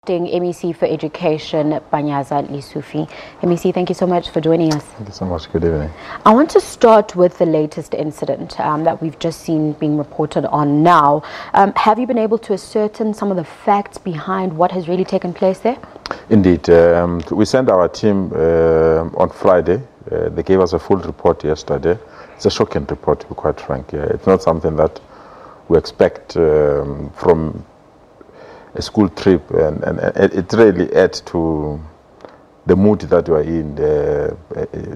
MEC for Education, Panyaza Lesufi. MEC, thank you so much for joining us. Thank you so much. Good evening. I want to start with the latest incident that we've just seen being reported on now. Have you been able to ascertain some of the facts behind what has really taken place there? Indeed. We sent our team on Friday. They gave us a full report yesterday. It's a shocking report, to be quite frank. It's not something that we expect from a school trip, and it really adds to the mood that you are in.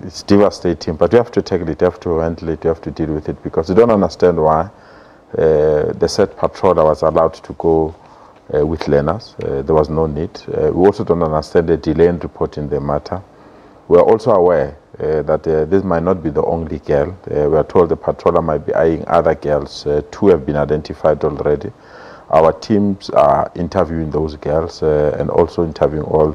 It's devastating, but you have to tackle it, you have to handle it, you have to deal with it, because you don't understand why the said patroller was allowed to go with learners. There was no need. We also don't understand the delay in reporting the matter. We are also aware that this might not be the only girl. We are told the patroller might be eyeing other girls. Two have been identified already. Our teams are interviewing those girls and also interviewing all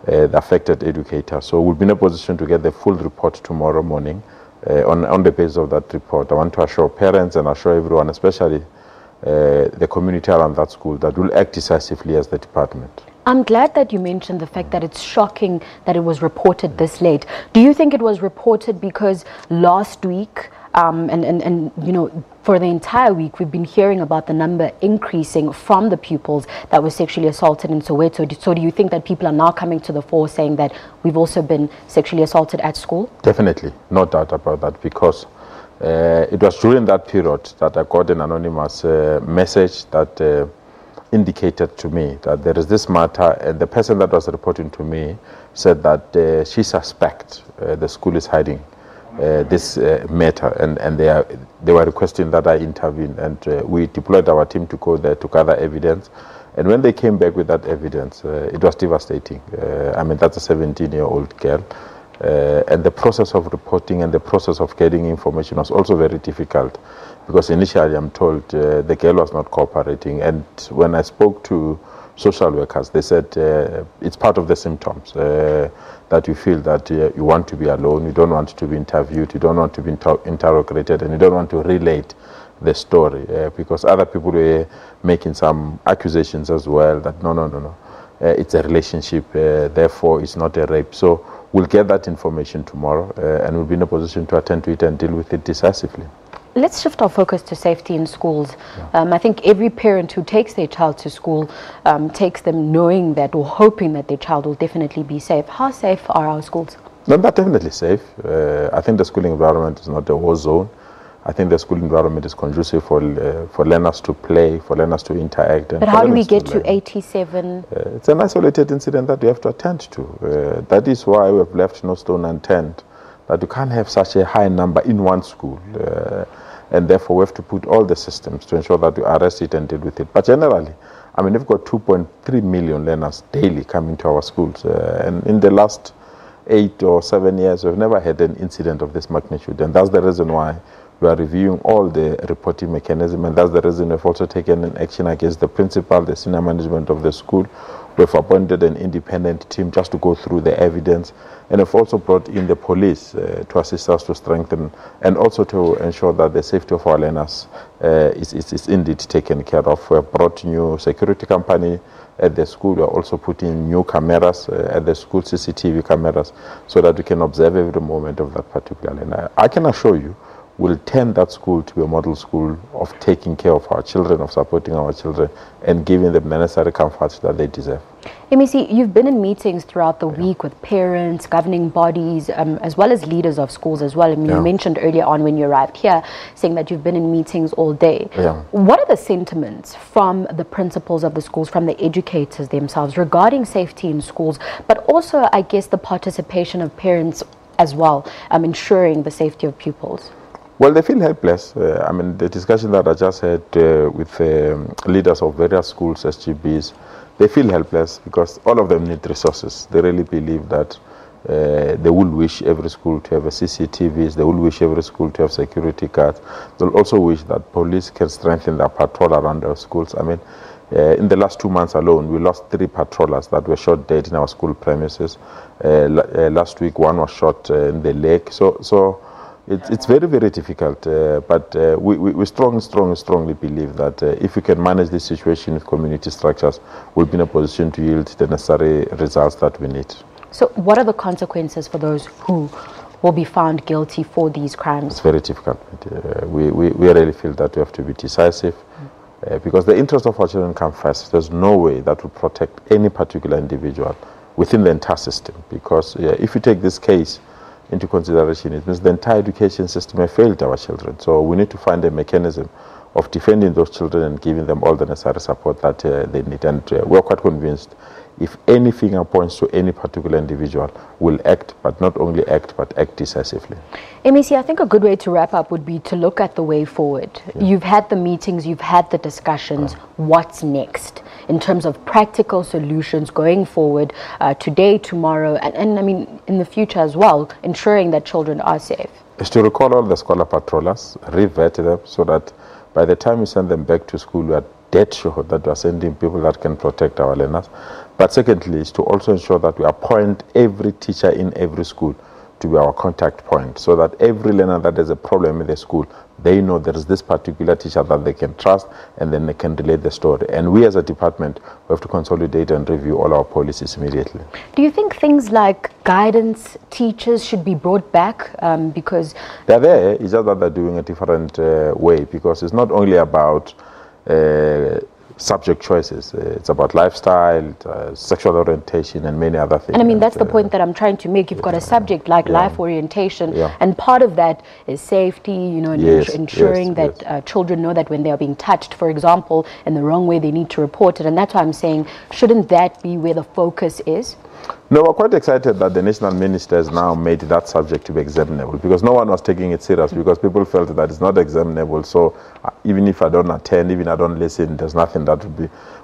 the affected educators. So we'll be in a position to get the full report tomorrow morning. On the basis of that report, I want to assure parents and assure everyone, especially the community around that school, that we'll act decisively as the department. I'm glad that you mentioned the fact that it's shocking that it was reported this late. Do you think it was reported because last week and you know, for the entire week, we've been hearing about the number increasing from the pupils that were sexually assaulted in Soweto? So do you think that people are now coming to the fore saying that we've also been sexually assaulted at school? Definitely, no doubt about that, because it was during that period that I got an anonymous message that indicated to me that there is this matter, and the person that was reporting to me said that she suspects the school is hiding this matter, and they were requesting that I intervene, and we deployed our team to go there to gather evidence. And when they came back with that evidence, it was devastating. I mean, that's a 17-year-old girl, and the process of reporting and the process of getting information was also very difficult, because initially I'm told the girl was not cooperating, and when I spoke to social workers, they said it's part of the symptoms, that you feel that you want to be alone, you don't want to be interviewed, you don't want to be interrogated, and you don't want to relate the story, because other people were making some accusations as well that no, it's a relationship, therefore it's not a rape. So we'll get that information tomorrow, and we'll be in a position to attend to it and deal with it decisively. Let's shift our focus to safety in schools. I think every parent who takes their child to school takes them knowing that, or hoping that their child will definitely be safe. How safe are our schools? No, they're definitely safe. I think the schooling environment is not a war zone. I think the school environment is conducive for learners to play, for learners to interact. And but how do we get to 87? It's an isolated incident that we have to attend to. That is why we have left no stone unturned, that you can't have such a high number in one school. And therefore we have to put all the systems to ensure that we arrest it and deal with it. But generally, I mean, we've got 2.3 million learners daily coming to our schools. And in the last 8 or 7 years, we've never had an incident of this magnitude. And that's the reason why we are reviewing all the reporting mechanism. And that's the reason we've also taken an action against the principal, the senior management of the school. We've appointed an independent team just to go through the evidence, and have also brought in the police to assist us to strengthen and also to ensure that the safety of our learners is indeed taken care of. We have brought new security company at the school. We are also putting new cameras at the school, CCTV cameras, so that we can observe every moment of that particular learner. I can assure you, we'll turn that school to be a model school of taking care of our children, of supporting our children, and giving them the necessary comforts that they deserve. MEC, you've been in meetings throughout the week with parents, governing bodies, as well as leaders of schools as well. I mean, you mentioned earlier on when you arrived here, saying that you've been in meetings all day. What are the sentiments from the principals of the schools, from the educators themselves regarding safety in schools, but also, I guess, the participation of parents as well, ensuring the safety of pupils? Well, they feel helpless. I mean, the discussion that I just had with leaders of various schools, SGBs, they feel helpless because all of them need resources. They really believe that they will wish every school to have a CCTVs, they will wish every school to have security guards. They'll also wish that police can strengthen their patrol around our schools. I mean, in the last 2 months alone, we lost 3 patrollers that were shot dead in our school premises. Last week, one was shot in the lake. So It's very, very difficult, but we strongly believe that if we can manage this situation with community structures, we'll be in a position to yield the necessary results that we need. So what are the consequences for those who will be found guilty for these crimes? It's very difficult. We really feel that we have to be decisive because the interests of our children come first. There's no way that will protect any particular individual within the entire system, because if you take this case into consideration, it means the entire education system has failed our children. So we need to find a mechanism of defending those children and giving them all the necessary support that they need. And we're quite convinced if any finger points to any particular individual, will act, but not only act, but act decisively. MEC, I think a good way to wrap up would be to look at the way forward. Yeah. You've had the meetings, you've had the discussions. What's next in terms of practical solutions going forward today, tomorrow, and I mean in the future as well, ensuring that children are safe? Is to recall all the scholar patrollers, revet them, so that by the time we send them back to school, we are dead sure that we are sending people that can protect our learners. But secondly, is to also ensure that we appoint every teacher in every school to be our contact point, so that every learner that has a problem in the school, they know there is this particular teacher that they can trust, and then they can relate the story. And we as a department, we have to consolidate and review all our policies immediately. Do you think things like guidance teachers should be brought back? Because they're there, it's just that they're doing a different way, because it's not only about subject choices. It's about lifestyle, sexual orientation, and many other things. And I mean, that's the point that I'm trying to make. You've got a subject like life orientation, and part of that is safety, you know, and ensuring that children know that when they are being touched, for example, in the wrong way, they need to report it. And that's why I'm saying, shouldn't that be where the focus is? No, we're quite excited that the national minister has now made that subject to be examinable, because no one was taking it serious, because people felt that it's not examinable. So even if I don't attend, even I don't listen, there's nothing that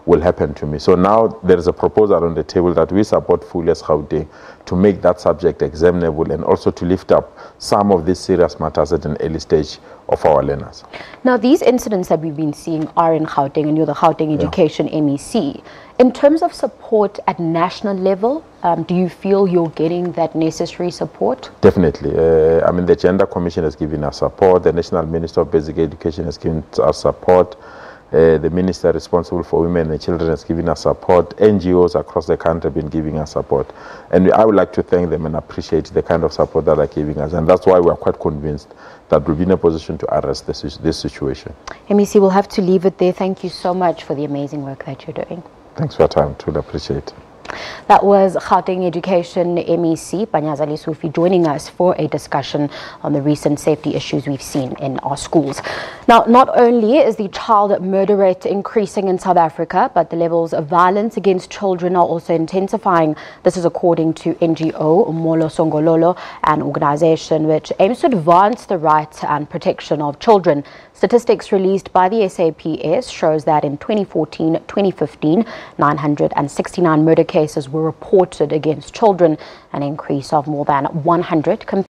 will happen to me. So now there is a proposal on the table that we support fully as Gauteng to make that subject examinable, and also to lift up some of these serious matters at an early stage of our learners. Now, these incidents that we've been seeing are in Gauteng, and you're the Gauteng Education MEC. In terms of support at national level, do you feel you're getting that necessary support? Definitely. I mean, the Gender Commission has given us support. The National Minister of Basic Education has given us support. The Minister responsible for women and children has given us support. NGOs across the country have been giving us support. And I would like to thank them and appreciate the kind of support that they're giving us. And that's why we are quite convinced that we'll be in a position to arrest this situation. MEC, we'll have to leave it there. Thank you so much for the amazing work that you're doing. Thanks for your time. Truly appreciate it. That was Gauteng Education MEC Panyaza Lesufi joining us for a discussion on the recent safety issues we've seen in our schools. Now, not only is the child murder rate increasing in South Africa, but the levels of violence against children are also intensifying. This is according to NGO Molo Songololo, an organization which aims to advance the rights and protection of children. Statistics released by the SABC shows that in 2014-2015, 969 murder cases were reported against children, an increase of more than 100 compared